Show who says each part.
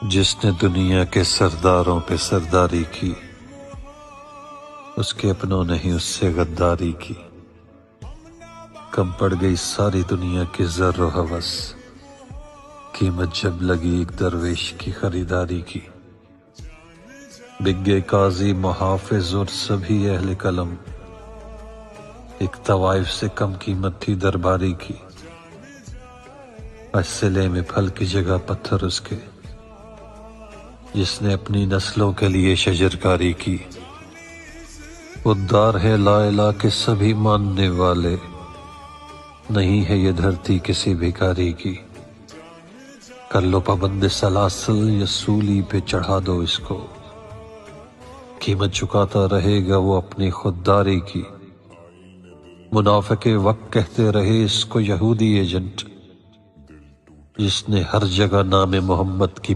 Speaker 1: جس نے دنیا کے سرداروں پہ سرداری کی، اس کے اپنوں نے ہی اس سے غداری کی۔ کم پڑ گئی ساری دنیا کی زر و ہوس، قیمت جب لگی ایک درویش کی خریداری کی۔ بک گئے قاضی محافظ اور سبھی اہل قلم، ایک طوائف سے کم قیمت تھی درباری کی۔ آج سلے میں پھل کی جگہ پتھر اس کے، جس نے اپنی نسلوں کے لیے شجرکاری کی۔ خوددار ہے لا الہ کے سبھی ماننے والے، نہیں ہے یہ دھرتی کسی بھکاری کی۔ کر لو پابند سلاسل یا سولی پہ چڑھا دو اس کو، قیمت چکاتا رہے گا وہ اپنی خودداری کی۔ منافق وقت کہتے رہے اس کو یہودی ایجنٹ، جس نے ہر جگہ نام محمد کی